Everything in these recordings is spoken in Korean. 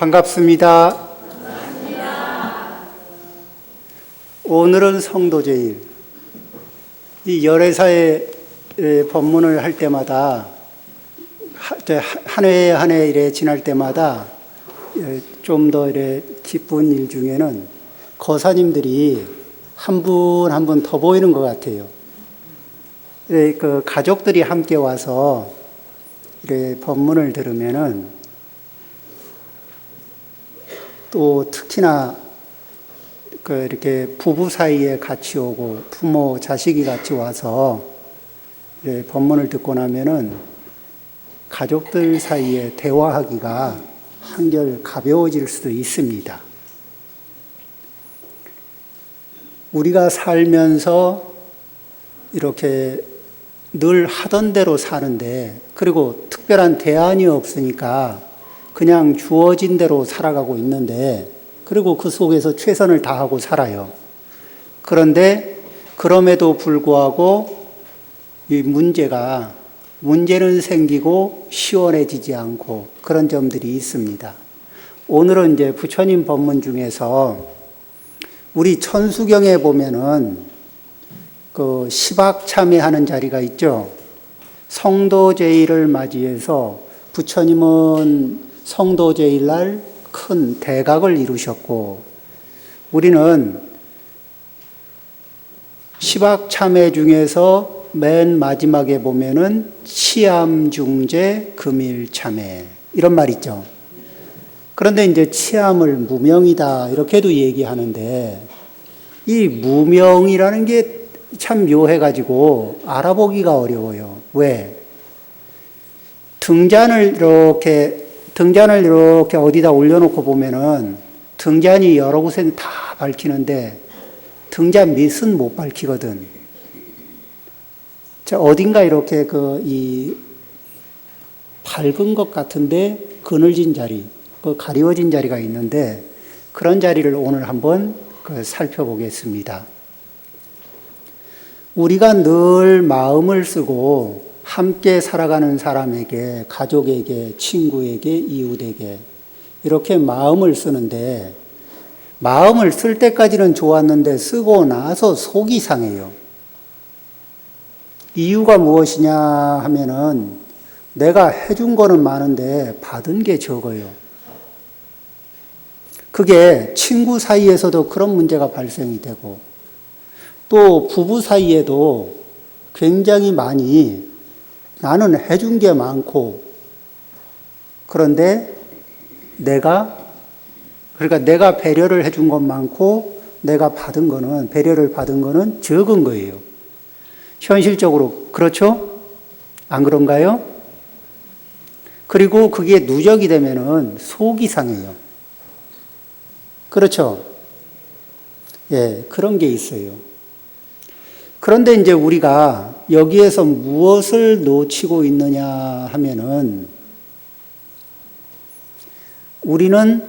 반갑습니다. 오늘은 성도제일. 이 열애사의 법문을 할 때마다 한 해 한 해 이래 지날 때마다 좀 더 이래 기쁜 일 중에는 거사님들이 한 분 한 분 더 보이는 것 같아요. 그 가족들이 함께 와서 이래 법문을 들으면은 또 특히나 이렇게 부부 사이에 같이 오고 부모, 자식이 같이 와서 법문을 듣고 나면은 가족들 사이에 대화하기가 한결 가벼워질 수도 있습니다. 우리가 살면서 이렇게 늘 하던 대로 사는데, 그리고 특별한 대안이 없으니까 그냥 주어진 대로 살아가고 있는데, 그리고 그 속에서 최선을 다하고 살아요. 그런데 그럼에도 불구하고 이 문제는 생기고 시원해지지 않고 그런 점들이 있습니다. 오늘은 이제 부처님 법문 중에서 우리 천수경에 보면은 그 시박참회하는 자리가 있죠. 성도제일을 맞이해서 부처님은 성도제일날 큰 대각을 이루셨고, 우리는 시박참회 중에서 맨 마지막에 보면은 치암중재 금일참회 이런 말 있죠. 그런데 이제 치암을 무명이다 이렇게도 얘기하는데, 이 무명이라는 게 참 묘해가지고 알아보기가 어려워요. 왜? 등잔을 이렇게 어디다 올려놓고 보면은 등잔이 여러 곳에 다 밝히는데 등잔 밑은 못 밝히거든. 자, 어딘가 이렇게 이 밝은 것 같은데 그늘진 자리, 가리워진 자리가 있는데, 그런 자리를 오늘 한번 살펴보겠습니다. 우리가 늘 마음을 쓰고 함께 살아가는 사람에게, 가족에게, 친구에게, 이웃에게 이렇게 마음을 쓰는데, 마음을 쓸 때까지는 좋았는데 쓰고 나서 속이 상해요. 이유가 무엇이냐 하면은 내가 해준 거는 많은데 받은 게 적어요. 그게 친구 사이에서도 그런 문제가 발생이 되고, 또 부부 사이에도 굉장히 많이 나는 해준 게 많고, 그런데 내가 배려를 해준 건 많고 내가 배려를 받은 거는 적은 거예요. 현실적으로 그렇죠? 안 그런가요? 그리고 그게 누적이 되면은 속이 상해요. 그렇죠? 예, 그런 게 있어요. 그런데 이제 우리가 여기에서 무엇을 놓치고 있느냐 하면은, 우리는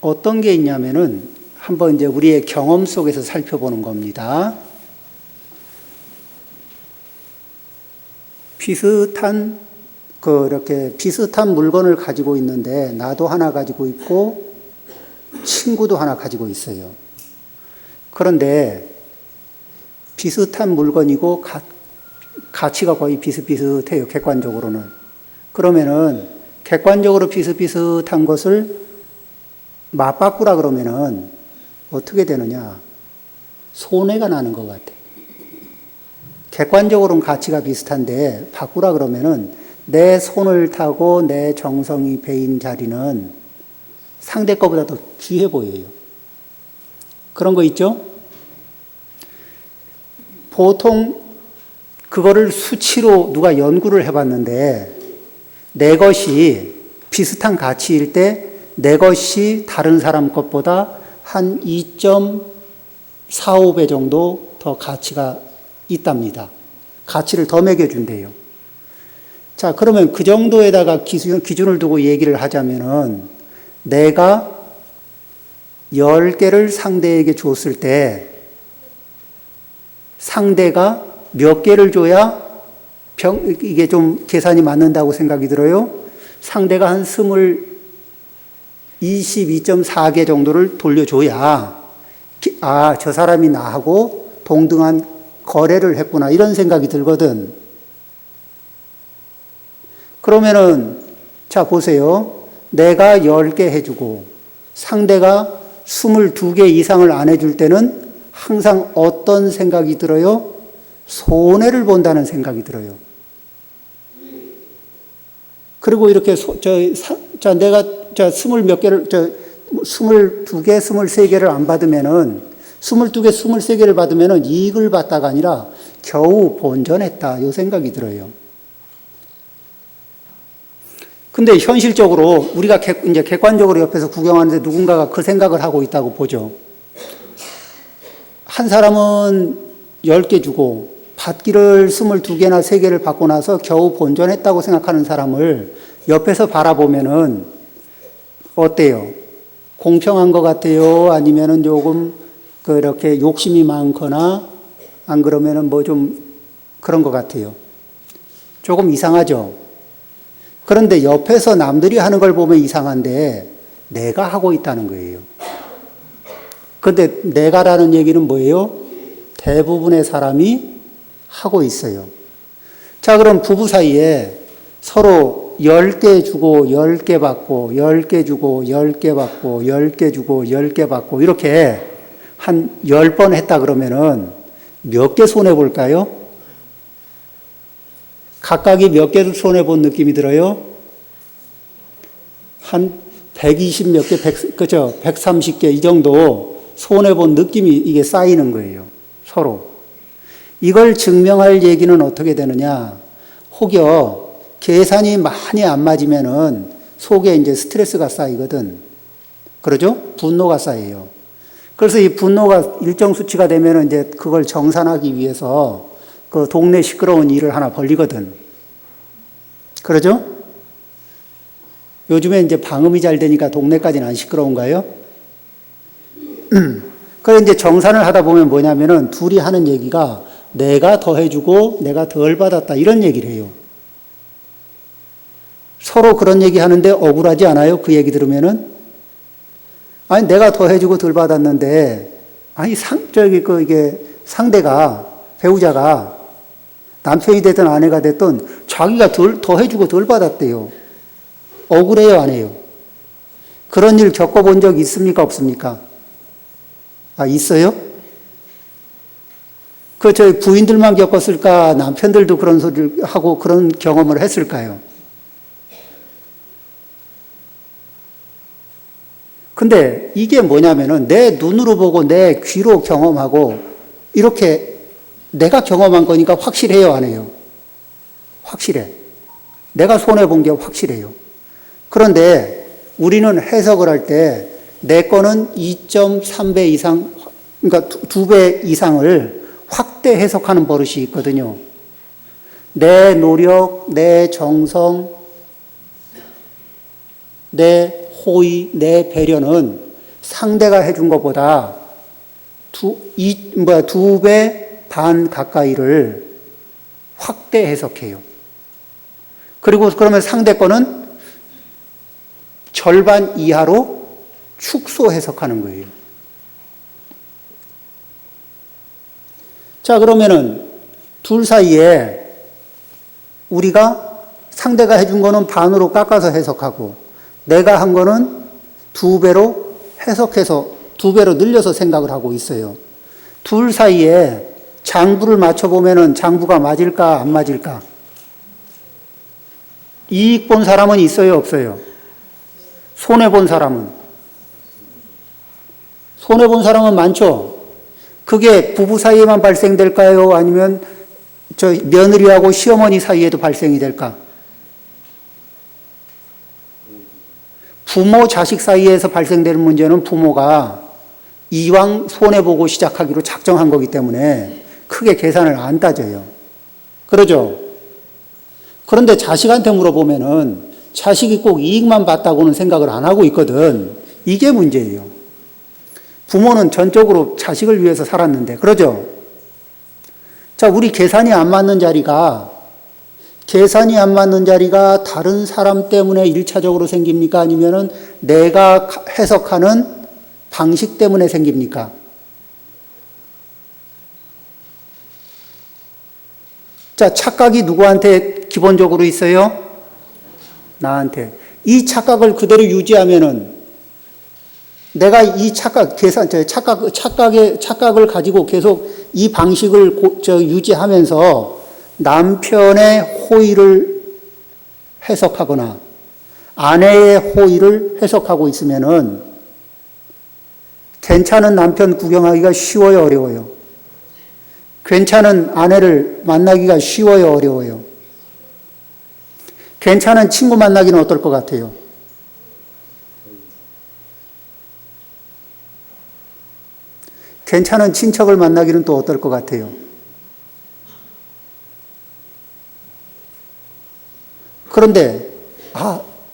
어떤 게 있냐면은 한번 이제 우리의 경험 속에서 살펴보는 겁니다. 이렇게 비슷한 물건을 가지고 있는데, 나도 하나 가지고 있고 친구도 하나 가지고 있어요. 그런데 비슷한 물건이고 가치가 거의 비슷비슷해요, 객관적으로는. 그러면은 객관적으로 비슷비슷한 것을 맞바꾸라 그러면은 어떻게 되느냐? 손해가 나는 것 같아. 객관적으로는 가치가 비슷한데 바꾸라 그러면은 내 손을 타고 내 정성이 배인 자리는 상대 거보다 더 귀해 보여요. 그런 거 있죠? 보통 그거를 수치로 누가 연구를 해봤는데, 내 것이 비슷한 가치일 때 내 것이 다른 사람 것보다 한 2.45배 정도 더 가치가 있답니다. 가치를 더 매겨준대요. 자, 그러면 그 정도에다가 기준을 두고 얘기를 하자면은, 내가 10개를 상대에게 줬을 때 상대가 몇 개를 줘야 이게 좀 계산이 맞는다고 생각이 들어요? 상대가 한 22.4개 정도를 돌려줘야 아, 저 사람이 나하고 동등한 거래를 했구나 이런 생각이 들거든. 그러면은 자 보세요. 내가 10개 해주고 상대가 22개 이상을 안 해줄 때는 항상 어떤 생각이 들어요? 손해를 본다는 생각이 들어요. 그리고 이렇게 내가 20몇 개를 22개, 23개를 안 받으면은 22개, 23개를 받으면은 이익을 받다가 아니라 겨우 본전했다. 이 생각이 들어요. 근데 현실적으로 우리가 이제 객관적으로 옆에서 구경하는데 누군가가 그 생각을 하고 있다고 보죠. 한 사람은 10개 주고 받기를 22개나 3개를 받고 나서 겨우 본전했다고 생각하는 사람을 옆에서 바라보면은 어때요? 공평한 것 같아요? 아니면은 조금 그렇게 욕심이 많거나 안 그러면은 뭐 좀 그런 것 같아요. 조금 이상하죠? 그런데 옆에서 남들이 하는 걸 보면 이상한데 내가 하고 있다는 거예요. 근데 내가라는 얘기는 뭐예요? 대부분의 사람이 하고 있어요. 자, 그럼 부부 사이에 서로 10개 주고 10개 받고 10개 주고 10개 받고 10개 주고 10개 받고 이렇게 한 10번 했다 그러면은 몇 개 손해볼까요? 각각이 몇 개를 손해본 느낌이 들어요? 한 120 몇 개, 그죠? 130개 이 정도 손해본 느낌이 이게 쌓이는 거예요. 서로. 이걸 증명할 얘기는 어떻게 되느냐? 혹여 계산이 많이 안 맞으면은 속에 이제 스트레스가 쌓이거든. 그러죠? 분노가 쌓여요. 그래서 이 분노가 일정 수치가 되면은 이제 그걸 정산하기 위해서 그 동네 시끄러운 일을 하나 벌리거든. 그러죠? 요즘에 이제 방음이 잘 되니까 동네까지는 안 시끄러운가요? 그래 이제 정산을 하다 보면 뭐냐면은 둘이 하는 얘기가 내가 더 해주고 내가 덜 받았다 이런 얘기를 해요. 서로 그런 얘기 하는데 억울하지 않아요? 그 얘기 들으면은? 아니, 내가 더 해주고 덜 받았는데, 아니, 이게 상대가, 배우자가 남편이 됐든 아내가 됐든 자기가 더 해주고 덜 받았대요. 억울해요, 안 해요? 그런 일 겪어본 적 있습니까? 없습니까? 아, 있어요? 저희 부인들만 겪었을까? 남편들도 그런 소리를 하고 그런 경험을 했을까요? 근데 이게 뭐냐면은 내 눈으로 보고 내 귀로 경험하고 이렇게 내가 경험한 거니까 확실해요, 안 해요? 확실해. 내가 손해본 게 확실해요. 그런데 우리는 해석을 할 때 내 거는 2.3배 이상, 그러니까 2배 이상을 확대 해석하는 버릇이 있거든요. 내 노력, 내 정성, 내 호의, 내 배려는 상대가 해준 것보다 2배 반 가까이를 확대 해석해요. 그리고 그러면 상대 거는 절반 이하로 축소 해석하는 거예요. 자, 그러면은 둘 사이에 우리가 상대가 해준 거는 반으로 깎아서 해석하고 내가 한 거는 2배로 해석해서 2배로 늘려서 생각을 하고 있어요. 둘 사이에 장부를 맞춰보면은 장부가 맞을까 안 맞을까? 이익 본 사람은 있어요 없어요? 손해 본 사람은? 손해 본 사람은 많죠? 그게 부부 사이에만 발생될까요? 아니면 며느리하고 시어머니 사이에도 발생이 될까? 부모, 자식 사이에서 발생되는 문제는 부모가 이왕 손해보고 시작하기로 작정한 거기 때문에 크게 계산을 안 따져요. 그러죠? 그런데 자식한테 물어보면은 자식이 꼭 이익만 봤다고는 생각을 안 하고 있거든. 이게 문제예요. 부모는 전적으로 자식을 위해서 살았는데, 그러죠? 자, 우리 계산이 안 맞는 자리가 계산이 안 맞는 자리가 다른 사람 때문에 일차적으로 생깁니까? 아니면은 내가 해석하는 방식 때문에 생깁니까? 자, 착각이 누구한테 기본적으로 있어요? 나한테. 이 착각을 그대로 유지하면은 내가 이 착각을 가지고 계속 이 방식을 유지하면서 남편의 호의를 해석하거나 아내의 호의를 해석하고 있으면은 괜찮은 남편 구경하기가 쉬워요, 어려워요? 괜찮은 아내를 만나기가 쉬워요, 어려워요? 괜찮은 친구 만나기는 어떨 것 같아요? 괜찮은 친척을 만나기는 또 어떨 것 같아요? 그런데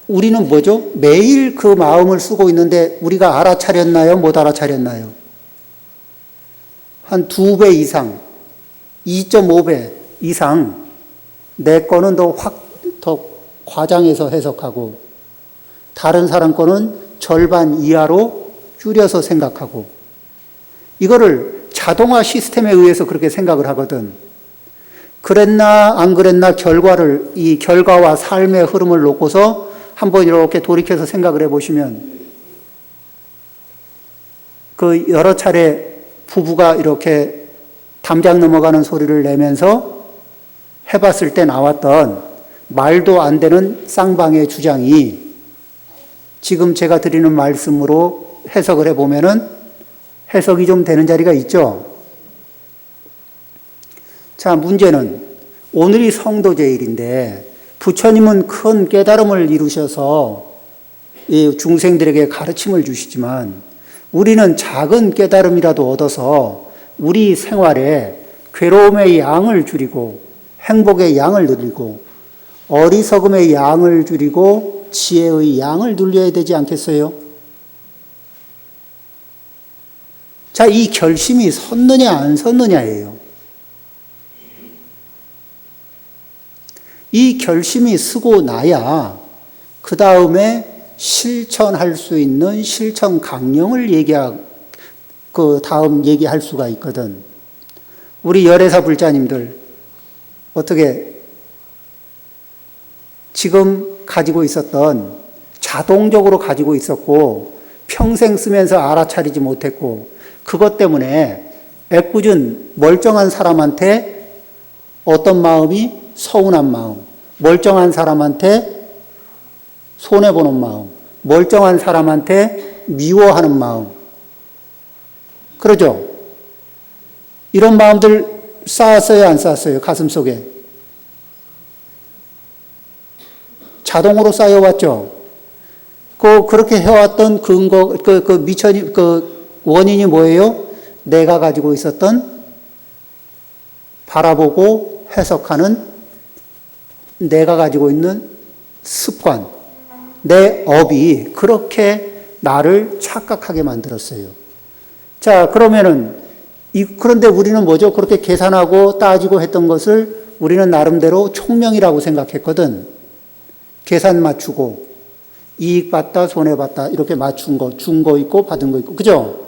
우리는 뭐죠? 매일 그 마음을 쓰고 있는데 우리가 알아차렸나요? 못 알아차렸나요? 한 2배 이상, 2.5배 이상 내 거는 더 과장해서 해석하고 다른 사람 거는 절반 이하로 줄여서 생각하고 이거를 자동화 시스템에 의해서 그렇게 생각을 하거든. 그랬나 안 그랬나 이 결과와 삶의 흐름을 놓고서 한번 이렇게 돌이켜서 생각을 해보시면 그 여러 차례 부부가 이렇게 담장 넘어가는 소리를 내면서 해봤을 때 나왔던 말도 안 되는 쌍방의 주장이 지금 제가 드리는 말씀으로 해석을 해보면은 해석이 좀 되는 자리가 있죠. 자, 문제는 오늘이 성도제일인데 부처님은 큰 깨달음을 이루셔서 이 중생들에게 가르침을 주시지만 우리는 작은 깨달음이라도 얻어서 우리 생활에 괴로움의 양을 줄이고 행복의 양을 늘리고 어리석음의 양을 줄이고 지혜의 양을 늘려야 되지 않겠어요? 자, 이 결심이 섰느냐 안 섰느냐예요. 이 결심이 서고 나야 그 다음에 실천할 수 있는 실천 강령을 그 다음 얘기할 수가 있거든. 우리 열애사 불자님들 어떻게 지금 가지고 있었던 자동적으로 가지고 있었고 평생 쓰면서 알아차리지 못했고 그것 때문에 애꿎은 멀쩡한 사람한테 어떤 마음이 서운한 마음, 멀쩡한 사람한테 손해보는 마음, 멀쩡한 사람한테 미워하는 마음. 그러죠? 이런 마음들 쌓았어요, 안 쌓았어요? 가슴속에. 자동으로 쌓여왔죠? 그렇게 해왔던 원인이 뭐예요? 내가 가지고 있었던 바라보고 해석하는 내가 가지고 있는 습관, 내 업이 그렇게 나를 착각하게 만들었어요. 자, 그런데 우리는 뭐죠? 그렇게 계산하고 따지고 했던 것을 우리는 나름대로 총명이라고 생각했거든. 계산 맞추고, 이익 받다, 손해 받다, 이렇게 맞춘 거, 준 거 있고, 받은 거 있고, 그죠?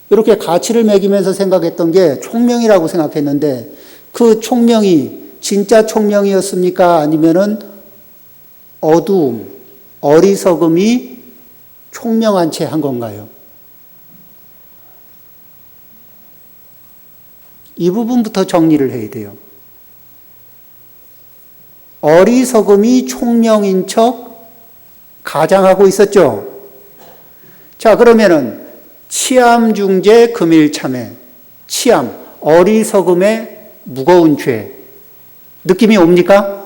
이렇게 가치를 매기면서 생각했던 게 총명이라고 생각했는데, 그 총명이 진짜 총명이었습니까? 아니면은 어두움, 어리석음이 총명한 채 한 건가요? 이 부분부터 정리를 해야 돼요. 어리석음이 총명인 척 가장하고 있었죠. 자, 그러면은 치암중죄 금일참회, 치암, 어리석음의 무거운 죄. 느낌이 옵니까?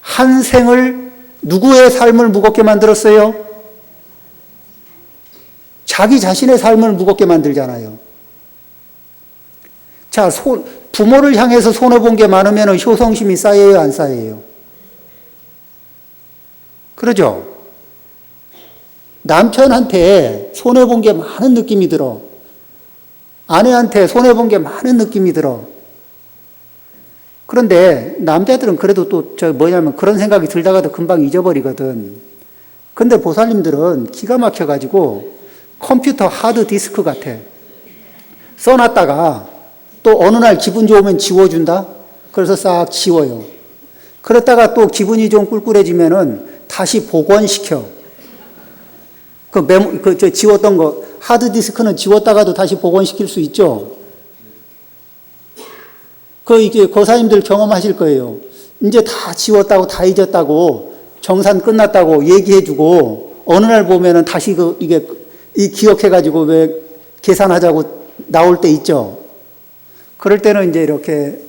한 생을 누구의 삶을 무겁게 만들었어요? 자기 자신의 삶을 무겁게 만들잖아요. 자, 부모를 향해서 손해본 게 많으면 효성심이 쌓여요, 안 쌓여요? 그러죠? 남편한테 손해본 게 많은 느낌이 들어. 아내한테 손해본 게 많은 느낌이 들어. 그런데 남자들은 그래도 또 뭐냐면 그런 생각이 들다가도 금방 잊어버리거든. 근데 보살님들은 기가 막혀가지고 컴퓨터 하드 디스크 같아. 써놨다가 또 어느 날 기분 좋으면 지워준다? 그래서 싹 지워요. 그러다가 또 기분이 좀 꿀꿀해지면은 다시 복원시켜. 지웠던 거, 하드디스크는 지웠다가도 다시 복원시킬 수 있죠? 이게 고사님들 경험하실 거예요. 이제 다 지웠다고, 다 잊었다고, 정산 끝났다고 얘기해주고, 어느 날 보면은 다시 기억해가지고 왜 계산하자고 나올 때 있죠? 그럴 때는 이제 이렇게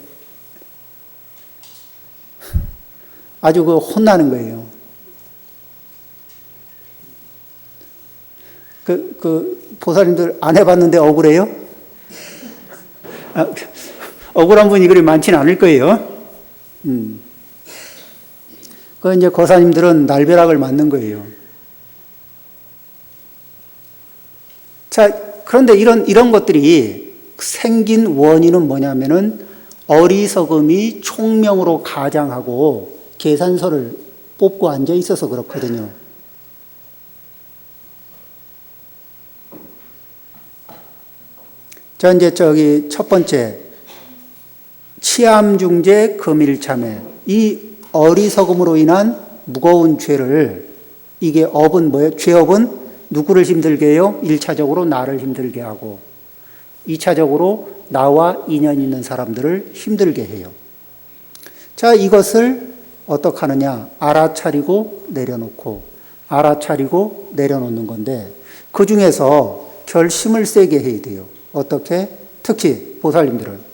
아주 혼나는 거예요. 보살님들 안 해봤는데 억울해요? 억울한 분이 그리 많지는 않을 거예요. 이제 거사님들은 날벼락을 맞는 거예요. 자, 그런데 이런 것들이 생긴 원인은 뭐냐면은 어리석음이 총명으로 가장하고 계산서를 뽑고 앉아 있어서 그렇거든요. 자, 이제 첫 번째. 치암중재 금일참회. 이 어리석음으로 인한 무거운 죄를, 이게 업은 뭐예요? 죄업은 누구를 힘들게 해요? 1차적으로 나를 힘들게 하고 2차적으로 나와 인연 있는 사람들을 힘들게 해요. 자, 이것을 어떻게 하느냐? 알아차리고 내려놓고 알아차리고 내려놓는 건데 그 중에서 결심을 세게 해야 돼요. 어떻게? 특히 보살님들은.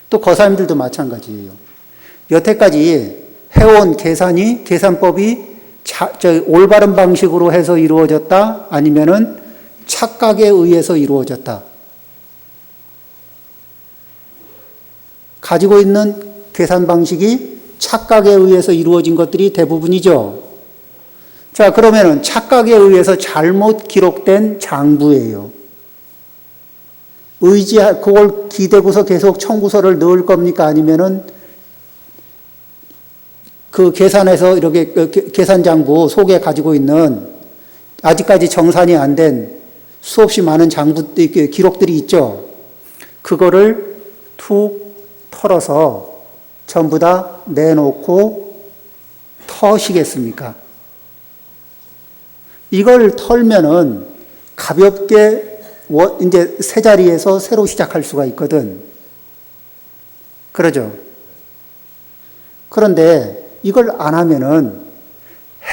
또 거사님들도 마찬가지예요. 여태까지 해온 계산법이 올바른 방식으로 해서 이루어졌다? 아니면은 착각에 의해서 이루어졌다? 가지고 있는 계산 방식이 착각에 의해서 이루어진 것들이 대부분이죠. 자, 그러면은 착각에 의해서 잘못 기록된 장부예요. 그걸 기대고서 계속 청구서를 넣을 겁니까? 아니면은 그 계산에서 이렇게 계산장부 속에 가지고 있는 아직까지 정산이 안 된 수없이 많은 기록들이 있죠. 그거를 툭 털어서 전부 다 내놓고 터시겠습니까? 이걸 털면은 가볍게 이제 새 자리에서 새로 시작할 수가 있거든. 그러죠? 그런데 이걸 안 하면은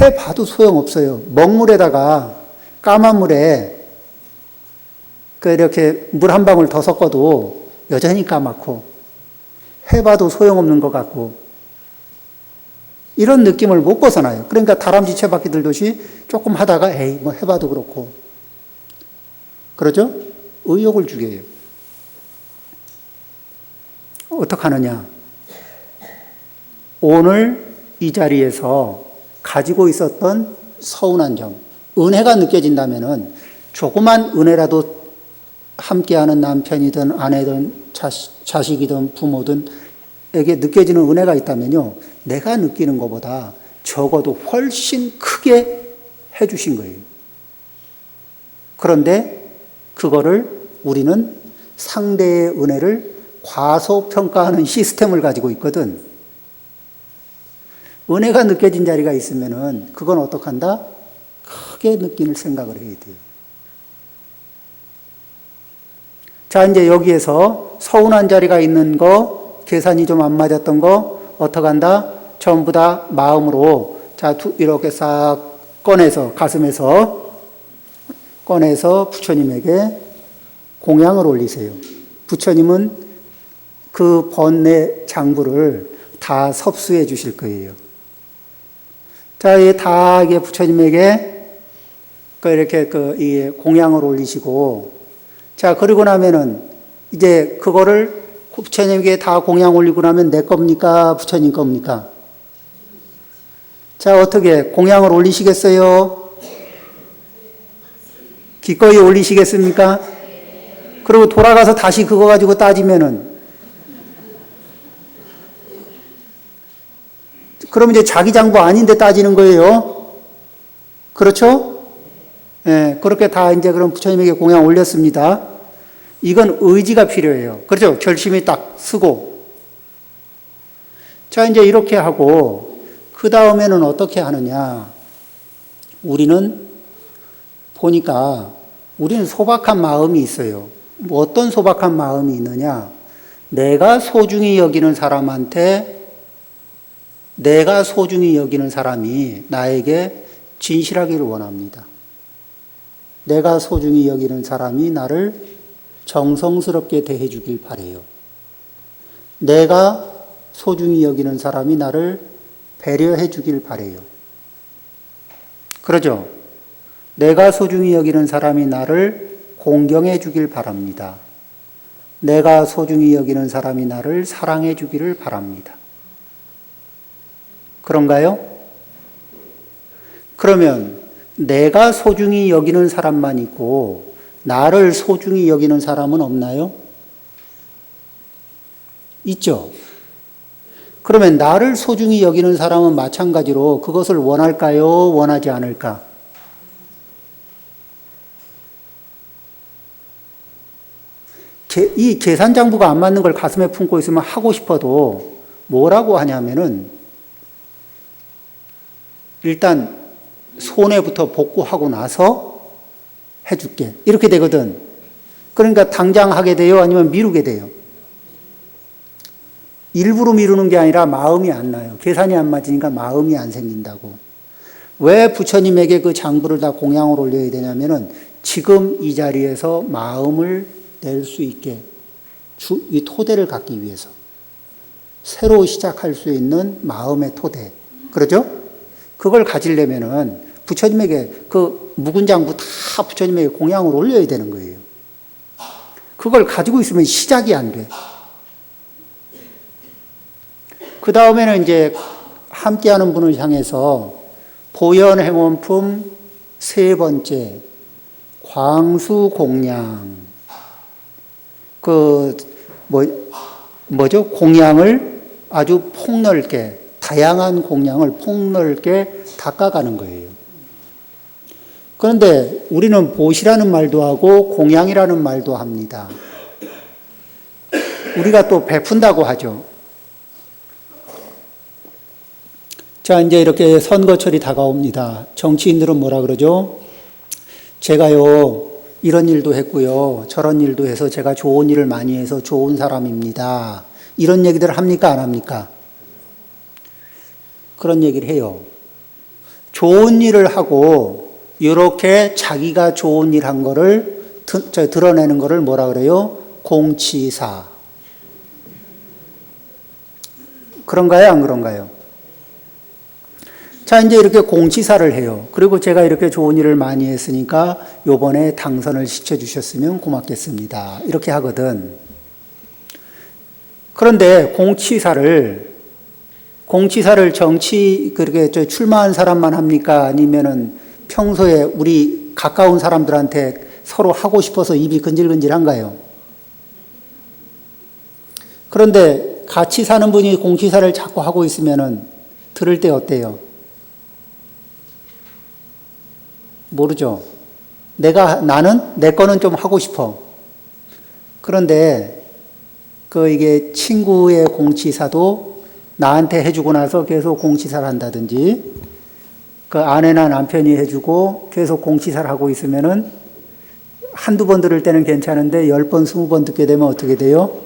해봐도 소용없어요. 먹물에다가 까만 물에 이렇게 물 한 방울 더 섞어도 여전히 까맣고 해봐도 소용없는 것 같고 이런 느낌을 못 벗어나요. 그러니까 다람쥐 채바퀴 들듯이 조금 하다가 에이 뭐 해봐도 그렇고 그러죠? 의욕을 주게 해요. 어떻게 하느냐? 오늘 이 자리에서 가지고 있었던 서운한 점, 은혜가 느껴진다면은 조그만 은혜라도 함께하는 남편이든 아내든 자식이든 부모든 에게 느껴지는 은혜가 있다면요. 내가 느끼는 것보다 적어도 훨씬 크게 해주신 거예요. 그런데 그거를 우리는 상대의 은혜를 과소평가하는 시스템을 가지고 있거든. 은혜가 느껴진 자리가 있으면은 그건 어떡한다? 크게 느낄 생각을 해야 돼요. 자, 이제 여기에서 서운한 자리가 있는 거, 계산이 좀 안 맞았던 거, 어떡한다? 전부 다 마음으로, 자, 이렇게 싹 꺼내서, 가슴에서 꺼내서 부처님에게 공양을 올리세요. 부처님은 그 번뇌 장부를 다 섭수해 주실 거예요. 자, 다 부처님에게 이렇게 이 공양을 올리시고, 자, 그리고 나면은 이제 그거를 부처님에게 다 공양 올리고 나면 내 겁니까? 부처님 겁니까? 자, 어떻게 공양을 올리시겠어요? 기꺼이 올리시겠습니까? 그리고 돌아가서 다시 그거 가지고 따지면은 그럼 이제 자기 장부 아닌데 따지는 거예요. 그렇죠? 예, 그렇게 다 이제 그럼 부처님에게 공양 올렸습니다. 이건 의지가 필요해요. 그렇죠? 결심이 딱 쓰고. 자, 이제 이렇게 하고, 그 다음에는 어떻게 하느냐. 우리는 보니까 우리는 소박한 마음이 있어요. 뭐 어떤 소박한 마음이 있느냐. 내가 소중히 여기는 사람한테 내가 소중히 여기는 사람이 나에게 진실하기를 원합니다. 내가 소중히 여기는 사람이 나를 정성스럽게 대해주길 바래요. 내가 소중히 여기는 사람이 나를 배려해 주길 바래요. 그러죠? 내가 소중히 여기는 사람이 나를 공경해 주길 바랍니다. 내가 소중히 여기는 사람이 나를 사랑해 주기를 바랍니다. 그런가요? 그러면 내가 소중히 여기는 사람만 있고 나를 소중히 여기는 사람은 없나요? 있죠. 그러면 나를 소중히 여기는 사람은 마찬가지로 그것을 원할까요? 원하지 않을까? 이 계산장부가 안 맞는 걸 가슴에 품고 있으면 하고 싶어도 뭐라고 하냐면은 일단 손해부터 복구하고 나서 해줄게. 이렇게 되거든. 그러니까 당장 하게 돼요? 아니면 미루게 돼요? 일부러 미루는 게 아니라 마음이 안 나요. 계산이 안 맞으니까 마음이 안 생긴다고. 왜 부처님에게 그 장부를 다 공양을 올려야 되냐면은 지금 이 자리에서 마음을 낼 수 있게 이 토대를 갖기 위해서 새로 시작할 수 있는 마음의 토대. 그러죠? 그걸 가지려면은 부처님에게 그 묵은 장부 다 부처님에게 공양을 올려야 되는 거예요. 그걸 가지고 있으면 시작이 안 돼. 그 다음에는 이제 함께하는 분을 향해서 보현행원품 세 번째 광수공양 공양을 아주 폭넓게 다양한 공양을 폭넓게 닦아가는 거예요. 그런데 우리는 보시라는 말도 하고 공양이라는 말도 합니다. 우리가 또 베푼다고 하죠. 자, 이제 이렇게 선거철이 다가옵니다. 정치인들은 뭐라 그러죠? 제가요, 이런 일도 했고요, 저런 일도 해서 제가 좋은 일을 많이 해서 좋은 사람입니다. 이런 얘기들 합니까? 안 합니까? 그런 얘기를 해요. 좋은 일을 하고, 이렇게 자기가 좋은 일 한 거를 드러내는 거를 뭐라 그래요? 공치사. 그런가요? 안 그런가요? 자, 이제 이렇게 공치사를 해요. 그리고 제가 이렇게 좋은 일을 많이 했으니까 요번에 당선을 시켜주셨으면 고맙겠습니다. 이렇게 하거든. 그런데 공치사를 그렇게 출마한 사람만 합니까? 아니면은 평소에 우리 가까운 사람들한테 서로 하고 싶어서 입이 근질근질한가요? 그런데 같이 사는 분이 공치사를 자꾸 하고 있으면은 들을 때 어때요? 모르죠. 나는 내 거는 좀 하고 싶어. 그런데 이게 친구의 공치사도 나한테 해주고 나서 계속 공치사를 한다든지 그 아내나 남편이 해주고 계속 공치사를 하고 있으면은 한두 번 들을 때는 괜찮은데 10번, 20번 듣게 되면 어떻게 돼요?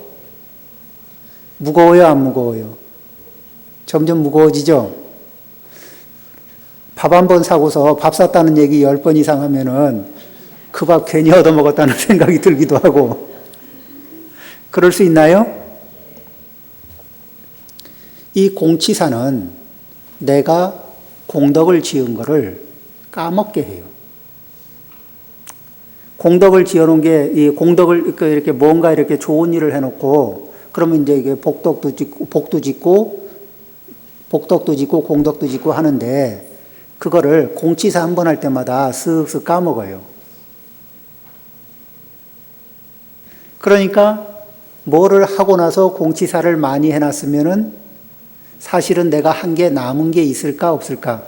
무거워요, 안 무거워요? 점점 무거워지죠? 밥 한 번 사고서 밥 샀다는 얘기 10번 이상 하면은 그 밥 괜히 얻어먹었다는 생각이 들기도 하고. 그럴 수 있나요? 이 공치사는 내가 공덕을 지은 거를 까먹게 해요. 공덕을 지어놓은 게, 이 공덕을 이렇게 뭔가 이렇게 좋은 일을 해놓고, 그러면 이제 이게 복덕도 짓고, 복덕도 짓고, 공덕도 짓고 하는데, 그거를 공치사 한 번 할 때마다 쓱쓱 까먹어요. 그러니까 뭐를 하고 나서 공치사를 많이 해놨으면은 사실은 내가 한 게 남은 게 있을까 없을까?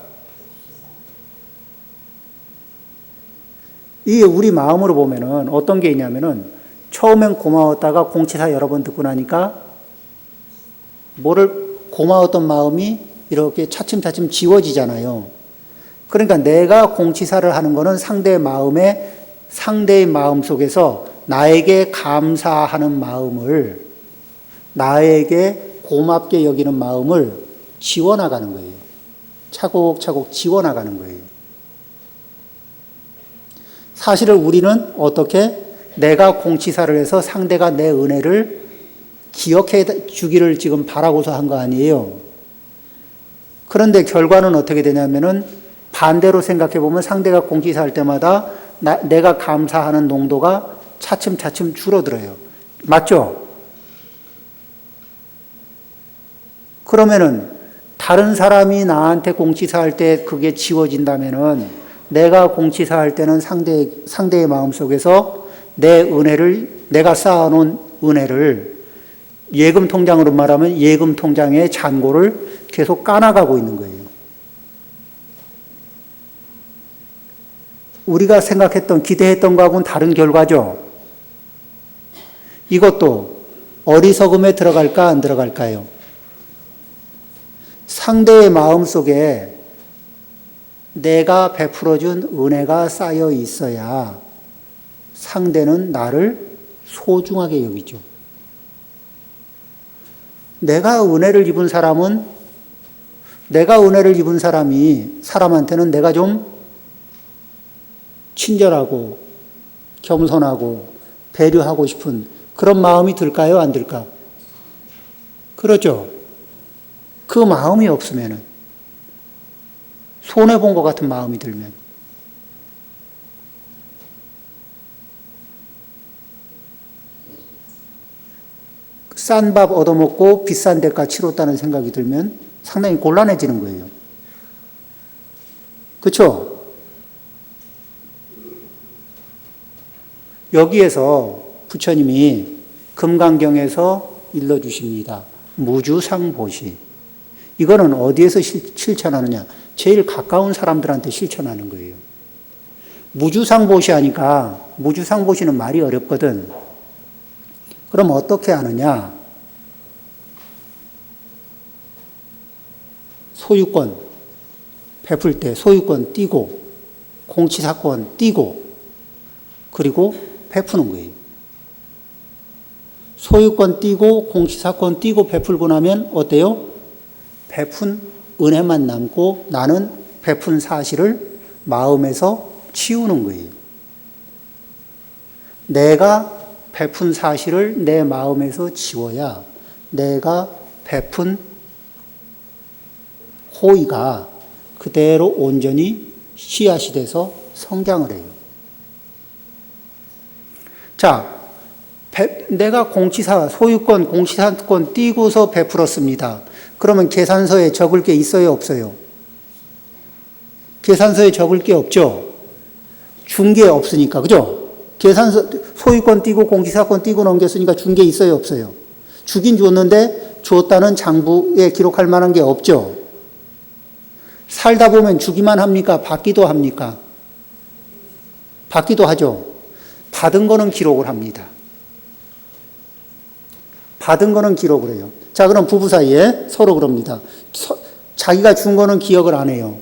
이게 우리 마음으로 보면은 어떤 게 있냐면은 처음엔 고마웠다가 공치사 여러 번 듣고 나니까 뭐를 고마웠던 마음이 이렇게 차츰차츰 지워지잖아요. 그러니까 내가 공치사를 하는 거는 상대의 마음 속에서 나에게 감사하는 마음을, 나에게 고맙게 여기는 마음을 지워나가는 거예요. 차곡차곡 지워나가는 거예요. 사실은 우리는 어떻게 내가 공치사를 해서 상대가 내 은혜를 기억해 주기를 지금 바라고서 한 거 아니에요. 그런데 결과는 어떻게 되냐면은 반대로 생각해 보면 상대가 공치사 할 때마다 내가 감사하는 농도가 차츰차츰 줄어들어요. 맞죠? 그러면은 다른 사람이 나한테 공치사 할 때 그게 지워진다면은 내가 공치사 할 때는 상대의 마음 속에서 내 은혜를, 내가 쌓아놓은 은혜를 예금 통장으로 말하면 예금 통장의 잔고를 계속 까나가고 있는 거예요. 우리가 생각했던, 기대했던 거하고는 다른 결과죠. 이것도 어리석음에 들어갈까 안 들어갈까요? 상대의 마음 속에 내가 베풀어준 은혜가 쌓여 있어야 상대는 나를 소중하게 여기죠. 내가 은혜를 입은 사람이 사람한테는 내가 좀 친절하고 겸손하고 배려하고 싶은 그런 마음이 들까요? 안 들까? 그렇죠. 그 마음이 없으면은, 손해본 것 같은 마음이 들면, 싼 밥 얻어먹고 비싼 대가 치렀다는 생각이 들면 상당히 곤란해지는 거예요. 그렇죠? 여기에서 부처님이 금강경에서 일러주십니다. 무주상보시. 이거는 어디에서 실천하느냐? 제일 가까운 사람들한테 실천하는 거예요. 무주상보시 하니까, 무주상보시는 말이 어렵거든. 그럼 어떻게 하느냐? 소유권 베풀 때 소유권 띄고, 공치사권 띄고, 그리고 베푸는 거예요. 소유권 띄고 공치사권 띄고 베풀고 나면 어때요? 베푼 은혜만 남고 나는 베푼 사실을 마음에서 치우는 거예요. 내가 베푼 사실을 내 마음에서 지워야 내가 베푼 호의가 그대로 온전히 씨앗이 돼서 성장을 해요. 자, 내가 공치사, 소유권, 공치사권 띄고서 베풀었습니다. 그러면 계산서에 적을 게 있어요, 없어요? 계산서에 적을 게 없죠? 준 게 없으니까, 그죠? 계산서, 소유권 띄고 공치사권 띄고 넘겼으니까 준 게 있어요, 없어요? 주긴 줬는데 줬다는 장부에 기록할 만한 게 없죠? 살다 보면 주기만 합니까? 받기도 합니까? 받기도 하죠. 받은 거는 기록을 합니다. 받은 거는 기록을 해요. 자, 그럼 부부 사이에 서로 그럽니다. 자기가 준 거는 기억을 안 해요.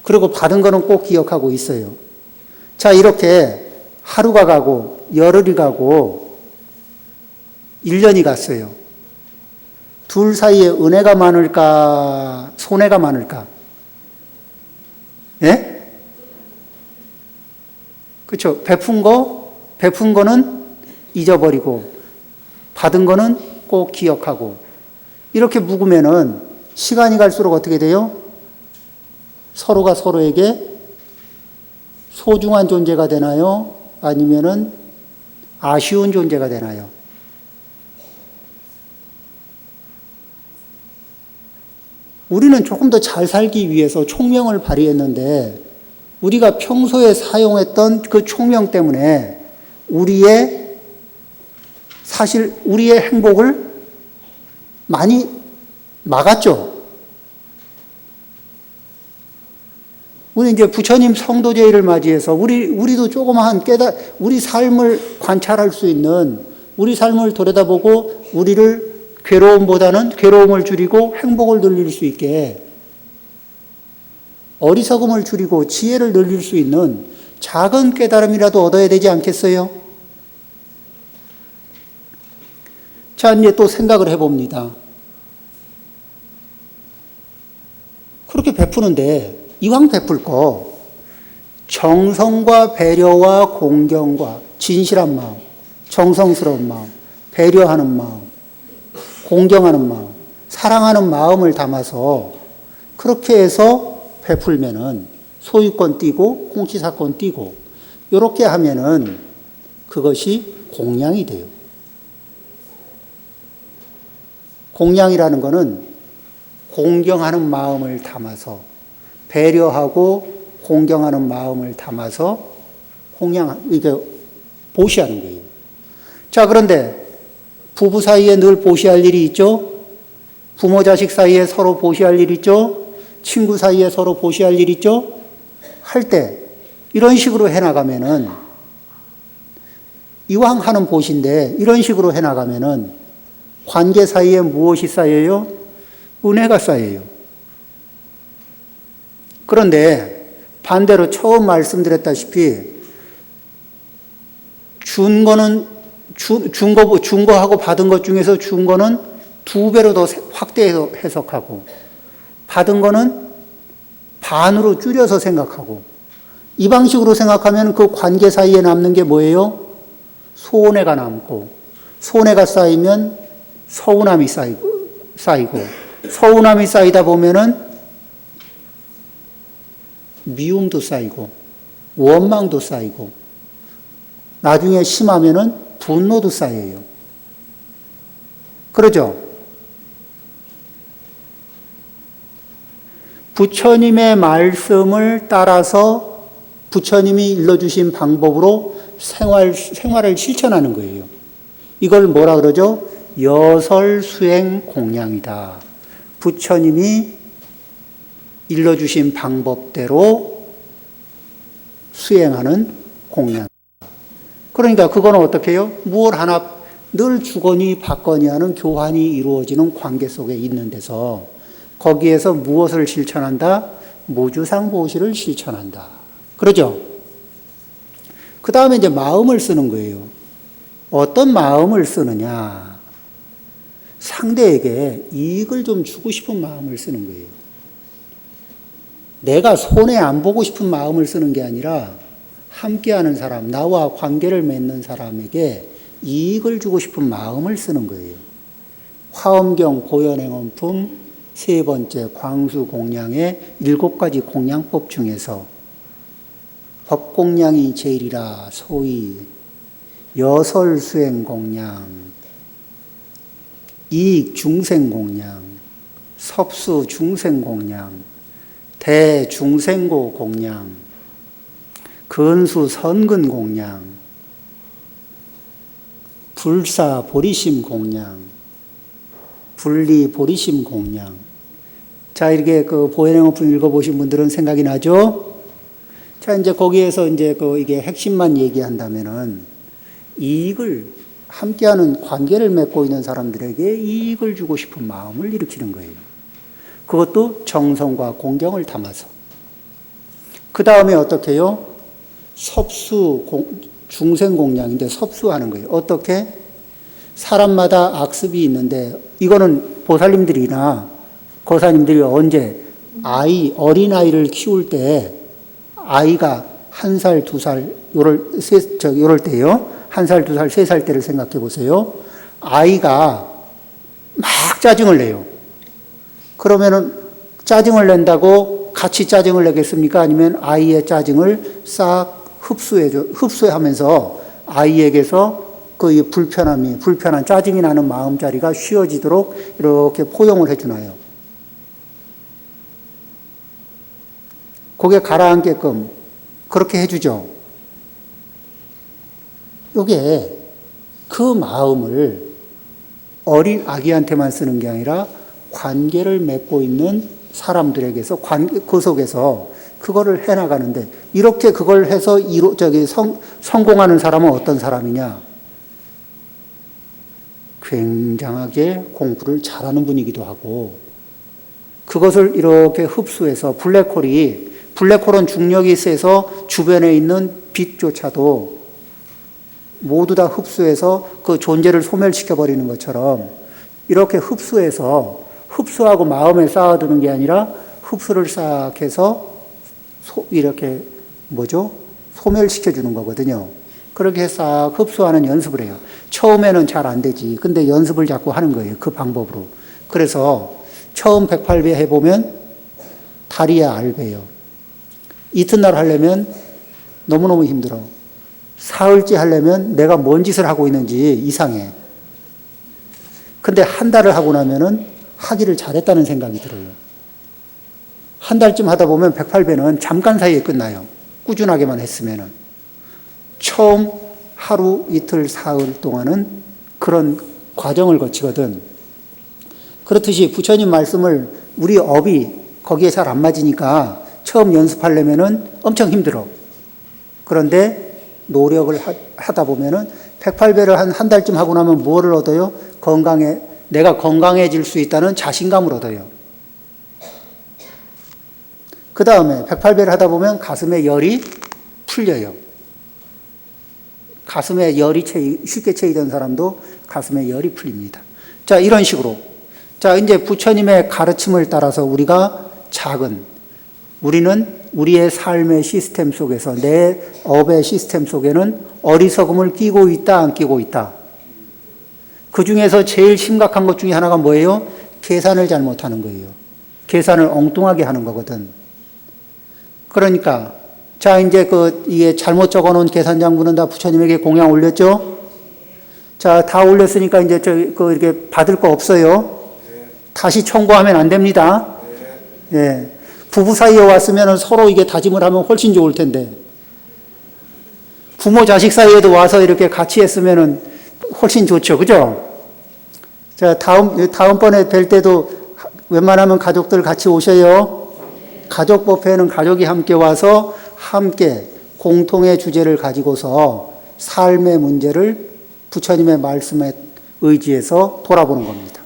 그리고 받은 거는 꼭 기억하고 있어요. 자, 이렇게 하루가 가고 열흘이 가고 1년이 갔어요. 둘 사이에 은혜가 많을까, 손해가 많을까? 예? 그렇죠. 베푼 거는 잊어버리고 받은 거는 꼭 기억하고 이렇게 묵으면은 시간이 갈수록 어떻게 돼요? 서로가 서로에게 소중한 존재가 되나요? 아니면은 아쉬운 존재가 되나요? 우리는 조금 더 잘 살기 위해서 총명을 발휘했는데 우리가 평소에 사용했던 그 총명 때문에 우리의 행복을 많이 막았죠. 우리 이제 부처님 성도제의를 맞이해서 우리도 조그마한 우리 삶을 관찰할 수 있는, 우리 삶을 들여다보고 우리를 괴로움을 줄이고 행복을 늘릴 수 있게, 어리석음을 줄이고 지혜를 늘릴 수 있는 작은 깨달음이라도 얻어야 되지 않겠어요? 자, 이제 또 생각을 해봅니다. 그렇게 베푸는데, 이왕 베풀 거, 정성과 배려와 공경과 진실한 마음, 정성스러운 마음, 배려하는 마음, 공경하는 마음, 사랑하는 마음을 담아서 그렇게 해서 베풀면은 소유권 띄고 공시사건 띄고 이렇게 하면은 그것이 공양이 돼요. 공양이라는 것은 공경하는 마음을 담아서, 배려하고 공경하는 마음을 담아서 이게 보시하는 거예요. 자, 그런데 부부 사이에 늘 보시할 일이 있죠? 부모 자식 사이에 서로 보시할 일이 있죠? 친구 사이에 서로 보시할 일이 있죠? 할 때 이런 식으로 해나가면은, 이왕 하는 보시인데 이런 식으로 해나가면은 관계 사이에 무엇이 쌓여요? 은혜가 쌓여요. 그런데 반대로 처음 말씀드렸다시피 준 거하고 받은 것 중에서 준 거는 2배로 더 확대해서 해석하고, 받은 거는 반으로 줄여서 생각하고, 이 방식으로 생각하면 그 관계 사이에 남는 게 뭐예요? 손해가 남고, 손해가 쌓이면 서운함이 쌓이고, 서운함이 쌓이다 보면은 미움도 쌓이고, 원망도 쌓이고, 나중에 심하면은 분노도 쌓여요. 그러죠? 부처님의 말씀을 따라서 부처님이 일러주신 방법으로 생활을 실천하는 거예요. 이걸 뭐라 그러죠? 여설수행 공양이다. 부처님이 일러주신 방법대로 수행하는 공양. 그러니까 그거는 어떻게 해요? 무엇 하나 늘 주거니 받거니 하는 교환이 이루어지는 관계 속에 있는 데서 거기에서 무엇을 실천한다? 무주상보시를 실천한다. 그러죠? 그 다음에 이제 마음을 쓰는 거예요. 어떤 마음을 쓰느냐? 상대에게 이익을 좀 주고 싶은 마음을 쓰는 거예요. 내가 손해 안 보고 싶은 마음을 쓰는 게 아니라 함께하는 사람, 나와 관계를 맺는 사람에게 이익을 주고 싶은 마음을 쓰는 거예요. 화엄경 보현행원품 3번째 광수공양의 7가지 공양법 중에서 법공양이 제일이라 소위 여설수행공양, 이익중생공양, 섭수중생공양, 대중생고공양, 근수선근공양, 불사보리심공양, 분리보리심공양. 자, 이렇게 그 보현행어품 읽어보신 분들은 생각이 나죠? 자, 이제 거기에서 이제 이게 핵심만 얘기한다면은 이익을, 함께하는 관계를 맺고 있는 사람들에게 이익을 주고 싶은 마음을 일으키는 거예요. 그것도 정성과 공경을 담아서. 그 다음에 어떻게 해요? 중생공양인데 섭수하는 거예요. 어떻게? 사람마다 악습이 있는데, 이거는 보살님들이나 거사님들이 언제 어린아이를 키울 때 아이가 1살, 2살, 요럴 때요. 1살, 2살, 3살 때를 생각해 보세요. 아이가 막 짜증을 내요. 그러면은 짜증을 낸다고 같이 짜증을 내겠습니까? 아니면 아이의 짜증을 싹 흡수하면서 아이에게서 그 불편한 짜증이 나는 마음자리가 쉬어지도록 이렇게 포용을 해주나요? 거기에 가라앉게끔 그렇게 해주죠. 이게 그 마음을 어린 아기한테만 쓰는 게 아니라 관계를 맺고 있는 사람들에게서 그 속에서 그거를 해나가는데 이렇게 그걸 해서 성공하는 사람은 어떤 사람이냐? 굉장하게 공부를 잘하는 분이기도 하고 그것을 이렇게 흡수해서 블랙홀은 중력이 세서 주변에 있는 빛조차도 모두 다 흡수해서 그 존재를 소멸시켜버리는 것처럼 이렇게 흡수하고 마음에 쌓아두는 게 아니라 흡수를 싹 해서 이렇게 소멸시켜주는 거거든요. 그렇게 싹 흡수하는 연습을 해요. 처음에는 잘 안 되지. 근데 연습을 자꾸 하는 거예요. 그 방법으로. 그래서 처음 108배 해보면 다리에 알배요. 이튿날 하려면 너무너무 힘들어. 사흘째 하려면 내가 뭔 짓을 하고 있는지 이상해. 근데 한 달을 하고 나면은 하기를 잘했다는 생각이 들어요. 한 달쯤 하다 보면 108배는 잠깐 사이에 끝나요. 꾸준하게만 했으면은. 처음 하루, 이틀, 사흘 동안은 그런 과정을 거치거든. 그렇듯이 부처님 말씀을 우리 업이 거기에 잘 안 맞으니까 처음 연습하려면은 엄청 힘들어. 그런데 노력을 하다 보면은 108배를 한 달쯤 하고 나면 뭐를 얻어요? 내가 건강해질 수 있다는 자신감을 얻어요. 그 다음에 108배를 하다 보면 가슴에 열이 풀려요. 가슴에 열이 쉽게 채이던 사람도 가슴에 열이 풀립니다. 자, 이런 식으로. 자, 이제 부처님의 가르침을 따라서 우리는 우리의 삶의 시스템 속에서 내 업의 시스템 속에는 어리석음을 끼고 있다, 안 끼고 있다. 그 중에서 제일 심각한 것 중에 하나가 뭐예요? 계산을 잘못하는 거예요. 계산을 엉뚱하게 하는 거거든. 그러니까, 자, 이제 이게 잘못 적어 놓은 계산장부는 다 부처님에게 공양 올렸죠? 자, 다 올렸으니까 이제 이렇게 받을 거 없어요? 다시 청구하면 안 됩니다. 예. 부부 사이에 왔으면 서로 이게 다짐을 하면 훨씬 좋을 텐데. 부모 자식 사이에도 와서 이렇게 같이 했으면 훨씬 좋죠. 그죠? 자, 다음번에 뵐 때도 웬만하면 가족들 같이 오셔요. 가족 법회는 가족이 함께 와서 함께 공통의 주제를 가지고서 삶의 문제를 부처님의 말씀에 의지해서 돌아보는 겁니다.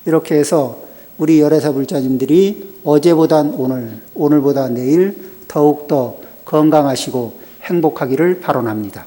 이렇게 해서 우리 열애사 불자님들이 어제보단 오늘보다 내일 더욱더 건강하시고 행복하기를 바라옵니다.